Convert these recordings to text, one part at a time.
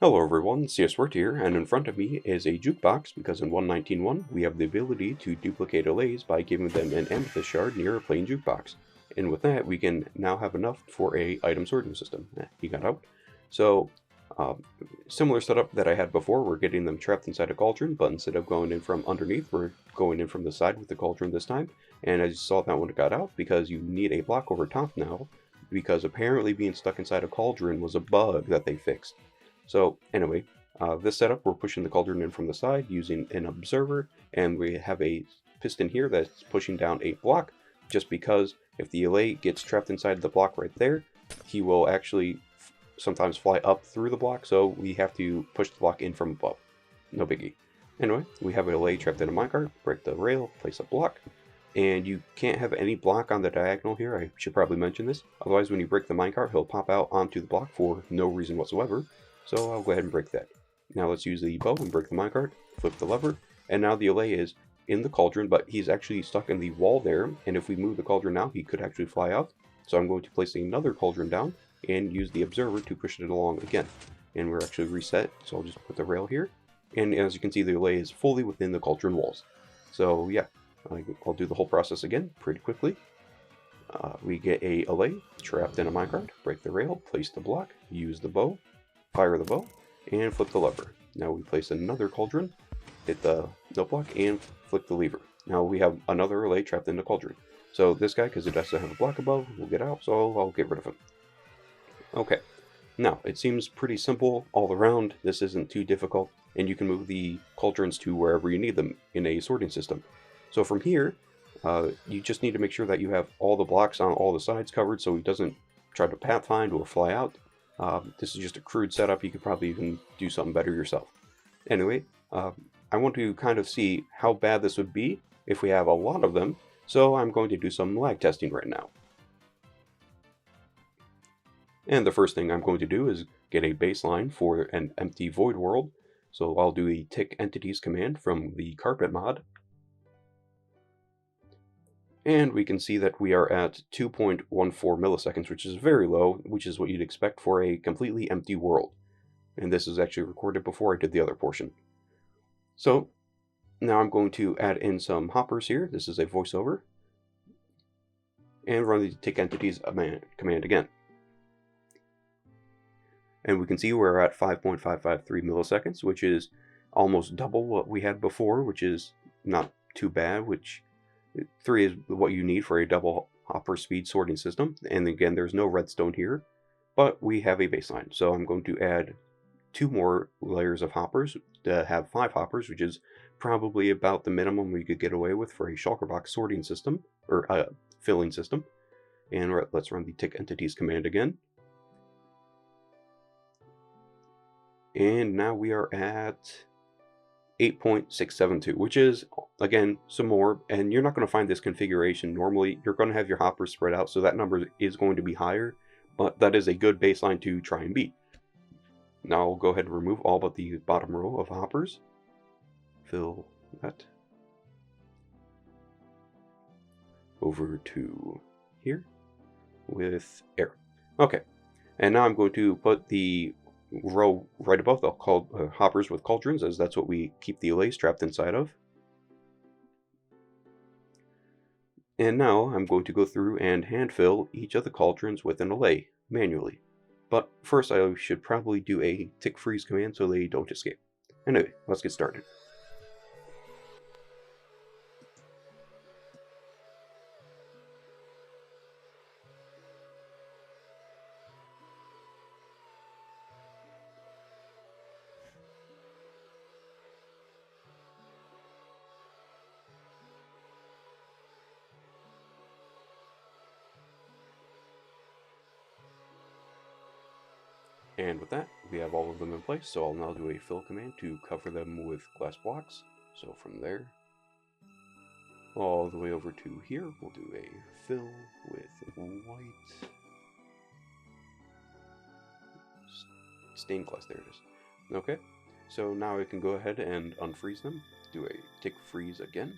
Hello everyone, CSWord here, and in front of me is a jukebox because in 1.19.1 we have the ability to duplicate allays by giving them an amethyst shard near a plain jukebox. And with that we can now have enough for a item sorting system. He got out. So, uh, similar setup that I had before, we're getting them trapped inside a cauldron, but instead of going in from underneath, we're going in from the side with the cauldron this time. And as you saw, that one got out because you need a block over top now, because apparently being stuck inside a cauldron was a bug that they fixed. So anyway, this setup, we're pushing the cauldron in from the side using an observer, and we have a piston here that's pushing down a block, just because if the allay gets trapped inside the block right there, he will actually sometimes fly up through the block, so we have to push the block in from above. No biggie. Anyway, we have an allay trapped in a minecart, break the rail, place a block, and you can't have any block on the diagonal here. I should probably mention this. Otherwise, when you break the minecart, he'll pop out onto the block for no reason whatsoever. So I'll go ahead and break that. Now let's use the bow and break the minecart, flip the lever, and now the allay is in the cauldron, but he's actually stuck in the wall there, and if we move the cauldron now, he could actually fly out. So I'm going to place another cauldron down and use the observer to push it along again. And we're actually reset, so I'll just put the rail here. And as you can see, the allay is fully within the cauldron walls. So yeah, I'll do the whole process again pretty quickly. We get a allay trapped in a minecart, break the rail, place the block, use the bow, fire the bow, and flip the lever. Now we place another cauldron, hit the note block, and flip the lever. Now we have another allay trapped in the cauldron. So this guy, because it doesn't have a block above, will get out, so I'll get rid of him. Okay, now it seems pretty simple all around. This isn't too difficult, and you can move the cauldrons to wherever you need them in a sorting system. So from here, you just need to make sure that you have all the blocks on all the sides covered so he doesn't try to pathfind or fly out. This is just a crude setup. You could probably even do something better yourself. Anyway, I want to kind of see how bad this would be if we have a lot of them, so I'm going to do some lag testing right now. And the first thing I'm going to do is get a baseline for an empty void world. So I'll do a tick entities command from the carpet mod. And we can see that we are at 2.14 milliseconds, which is very low, which is what you'd expect for a completely empty world. And this is actually recorded before I did the other portion. So now I'm going to add in some hoppers here. This is a voiceover. And run the tick entities command again. And we can see we're at 5.553 milliseconds, which is almost double what we had before, which is not too bad, which 3 is what you need for a double hopper speed sorting system. And again, there's no redstone here, but we have a baseline. So I'm going to add 2 more layers of hoppers to have 5 hoppers, which is probably about the minimum we could get away with for a shulker box sorting system, or filling system. And let's run the tick entities command again. And now we are at 8.672, which is, again, some more, and you're not going to find this configuration normally. You're going to have your hoppers spread out, so that number is going to be higher, but that is a good baseline to try and beat. Now I'll go ahead and remove all but the bottom row of hoppers. Fill that. Over to here with air. Okay, and now I'm going to put the row right above the hoppers with cauldrons, as that's what we keep the allays trapped inside of. And now I'm going to go through and hand fill each of the cauldrons with an allay manually. But first I should probably do a tick freeze command so they don't escape. Anyway, let's get started. And with that, we have all of them in place, so I'll now do a fill command to cover them with glass blocks. So from there, all the way over to here, we'll do a fill with white stained glass. There it is. Okay, so now I can go ahead and unfreeze them, do a tick freeze again,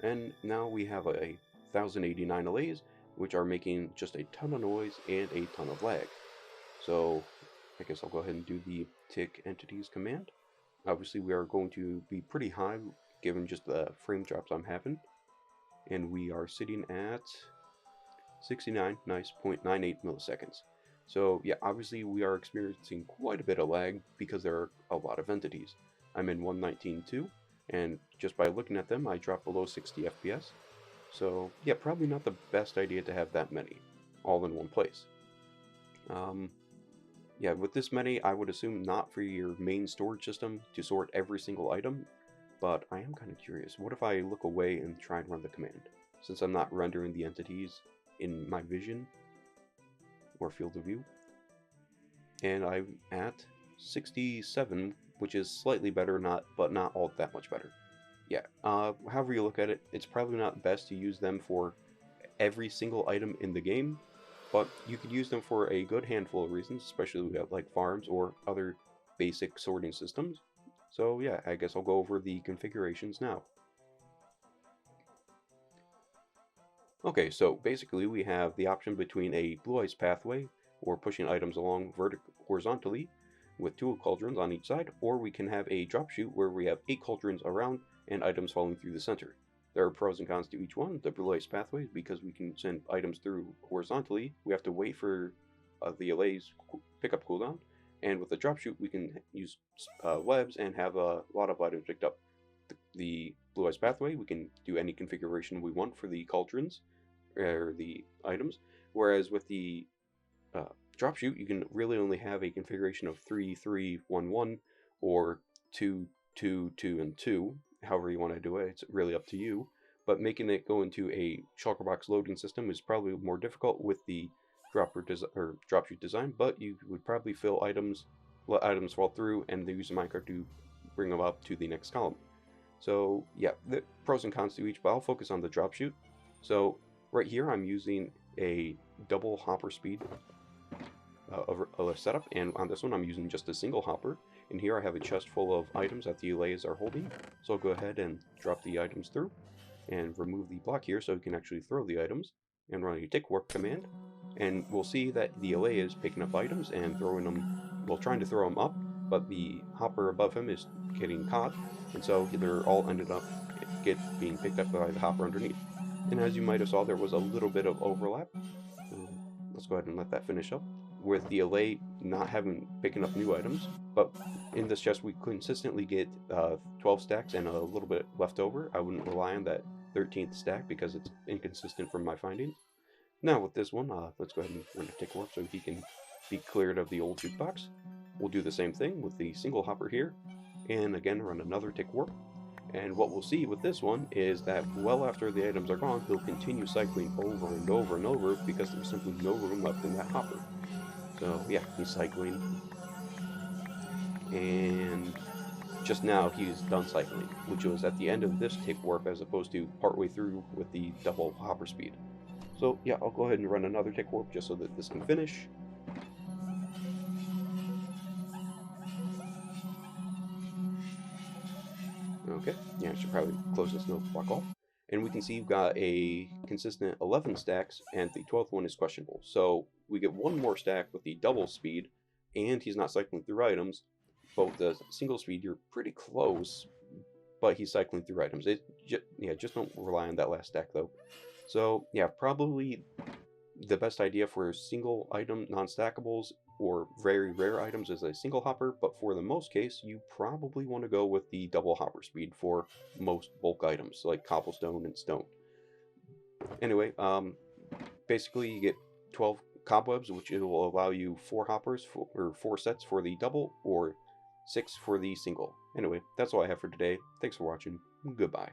and now we have a 1089 allays, which are making just a ton of noise and a ton of lag. So I guess I'll go ahead and do the tick entities command. Obviously we are going to be pretty high given just the frame drops I'm having. And we are sitting at 69, nice, 0.98 milliseconds. So yeah, obviously we are experiencing quite a bit of lag because there are a lot of entities. I'm in 119.2, and just by looking at them, I dropped below 60 FPS. So yeah, probably not the best idea to have that many, all in one place. Yeah, with this many, I would assume not for your main storage system to sort every single item, but I am kind of curious. What if I look away and try and run the command? Since I'm not rendering the entities in my vision or field of view. And I'm at 67, which is slightly better, but not all that much better. Yeah, however you look at it, it's probably not best to use them for every single item in the game, but you could use them for a good handful of reasons, especially with like farms or other basic sorting systems. So yeah, I guess I'll go over the configurations now. Okay, so basically we have the option between a blue ice pathway, or pushing items along horizontally with 2 cauldrons on each side, or we can have a drop chute where we have 8 cauldrons around and items falling through the center. There are pros and cons to each one. The blue ice pathway, because we can send items through horizontally, we have to wait for the allays pickup cooldown, and with the drop chute we can use webs and have a lot of items picked up. The blue ice pathway, we can do any configuration we want for the cauldrons or the items, whereas with the drop chute, you can really only have a configuration of 3, 3, 1, 1, or 2, 2, 2, and 2. However you want to do it, it's really up to you. But making it go into a shulker box loading system is probably more difficult with the drop chute design, but you would probably fill items, let items fall through, and use the minecart to bring them up to the next column. So yeah, the pros and cons to each, but I'll focus on the drop chute. So right here I'm using a double hopper speed setup, and on this one I'm using just a single hopper. And here I have a chest full of items that the allays are holding, so I'll go ahead and drop the items through and remove the block here so we can actually throw the items, and run a tick warp command, and we'll see that the allay is picking up items and throwing them, well, trying to throw them up, but the hopper above him is getting caught, and so they're all ended up being picked up by the hopper underneath. And as you might have saw, there was a little bit of overlap. Let's go ahead and let that finish up, with the allay not picking up new items, but in this chest we consistently get 12 stacks and a little bit left over. I wouldn't rely on that 13th stack because it's inconsistent from my findings. Now with this one, let's go ahead and run a tick warp so he can be cleared of the old jukebox. We'll do the same thing with the single hopper here, and again run another tick warp. And what we'll see with this one is that well after the items are gone, he'll continue cycling over and over and over because there's simply no room left in that hopper. So yeah, he's cycling, and just now he's done cycling, which was at the end of this tick warp as opposed to partway through with the double hopper speed. So yeah, I'll go ahead and run another tick warp just so that this can finish. Okay, yeah, I should probably close this node block off. And we can see you've got a consistent 11 stacks, and the 12th one is questionable. So we get one more stack with the double speed, and he's not cycling through items. But with the single speed, you're pretty close, but he's cycling through items. Just don't rely on that last stack, though. So yeah, probably the best idea for single item non-stackables or very rare items is a single hopper, but for the most case, you probably want to go with the double hopper speed for most bulk items like cobblestone and stone. Anyway, basically you get 12 cobwebs, which will allow you 4 hoppers or 4 sets for the double, or 6 for the single. Anyway, that's all I have for today. Thanks for watching. Goodbye.